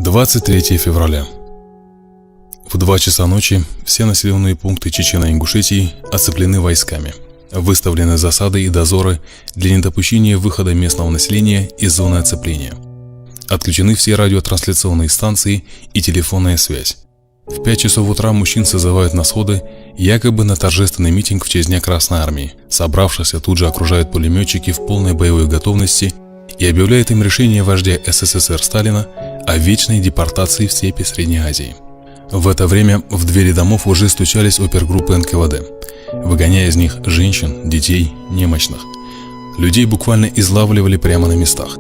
23 февраля. В 2 часа ночи все населенные пункты Чечено-Ингушетии оцеплены войсками. Выставлены засады и дозоры для недопущения выхода местного населения из зоны оцепления. Отключены все радиотрансляционные станции и телефонная связь. В 5 часов утра мужчин созывают на сходы, якобы на торжественный митинг в честь Дня Красной Армии. Собравшихся тут же окружают пулеметчики в полной боевой готовности и объявляют им решение вождя СССР Сталина о вечной депортации в степи Средней Азии. В это время в двери домов уже стучались опергруппы НКВД, выгоняя из них женщин, детей, немощных. Людей буквально излавливали прямо на местах.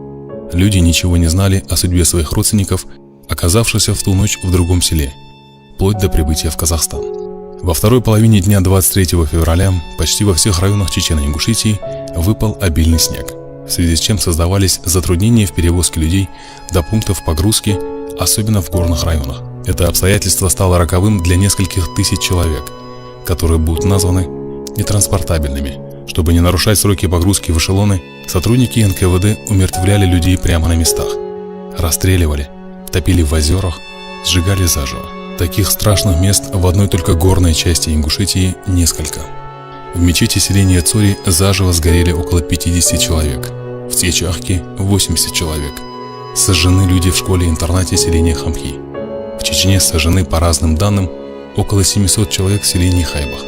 Люди ничего не знали о судьбе своих родственников, оказавшихся в ту ночь в другом селе, вплоть до прибытия в Казахстан. Во второй половине дня 23 февраля почти во всех районах Чечено-Ингушетии выпал обильный снег, в связи с чем создавались затруднения в перевозке людей до пунктов погрузки, особенно в горных районах. Это обстоятельство стало роковым для нескольких тысяч человек, которые будут названы нетранспортабельными. Чтобы не нарушать сроки погрузки в эшелоны, сотрудники НКВД умертвляли людей прямо на местах, расстреливали, топили в озерах, сжигали заживо. Таких страшных мест в одной только горной части Ингушетии несколько. В мечети селения Цори заживо сгорели около 50 человек, в Цечахке 80 человек. Сожжены люди в школе-интернате селения Хамхи. В Чечне сожжены, по разным данным, около 700 человек в селении Хайбах.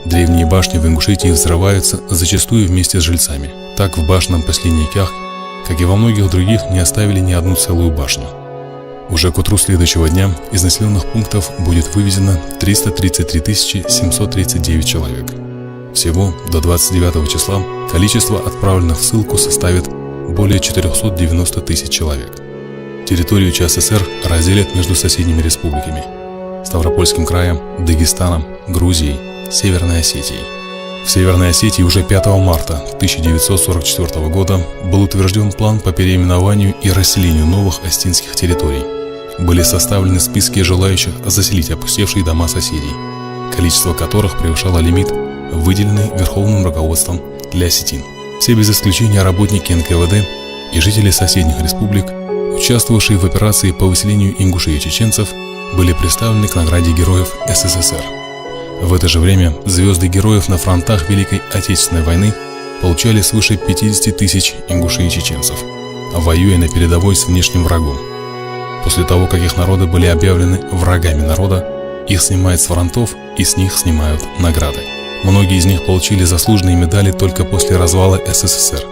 Древние башни в Ингушетии взрываются зачастую вместе с жильцами. Так в башенном поселении Кях, как и во многих других, не оставили ни одну целую башню. Уже к утру следующего дня из населенных пунктов будет вывезено 333 739 человек. Всего до 29 числа количество отправленных в ссылку составит более 490 тысяч человек. Территорию ЧССР разделят между соседними республиками – Ставропольским краем, Дагестаном, Грузией, Северной Осетией. В Северной Осетии уже 5 марта 1944 года был утвержден план по переименованию и расселению новых остинских территорий. Были составлены списки желающих заселить опустевшие дома соседей, количество которых превышало лимит, выделенный верховным руководством для осетин. Все без исключения работники НКВД и жители соседних республик, участвовавшие в операции по выселению ингушей и чеченцев, были представлены к награде Героев СССР. В это же время звезды героев на фронтах Великой Отечественной войны получали свыше 50 тысяч ингушей и чеченцев, воюя на передовой с внешним врагом. После того, как их народы были объявлены врагами народа, их снимают с фронтов и с них снимают награды. Многие из них получили заслуженные медали только после развала СССР,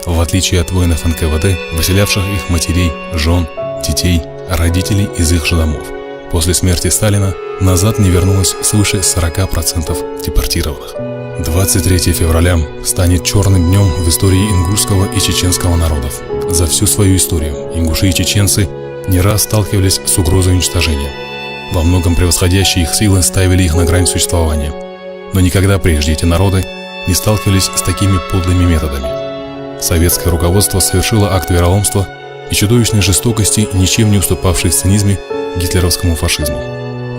в отличие от воинов НКВД, выселявших их матерей, жен, детей, родителей из их же домов. После смерти Сталина назад не вернулось свыше 40% депортированных. 23 февраля станет черным днем в истории ингушского и чеченского народов. За всю свою историю ингуши и чеченцы не раз сталкивались с угрозой уничтожения. Во многом превосходящие их силы ставили их на грань существования. Но никогда прежде эти народы не сталкивались с такими подлыми методами. Советское руководство совершило акт вероломства и чудовищной жестокости, ничем не уступавшей в цинизме гитлеровскому фашизму.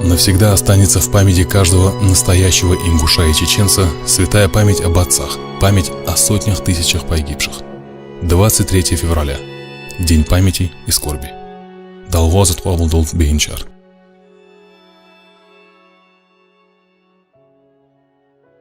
Навсегда останется в памяти каждого настоящего ингуша и чеченца святая память об отцах, память о сотнях тысячах погибших. 23 февраля. День памяти и скорби. Далвозат Павлдолт Бейнчар.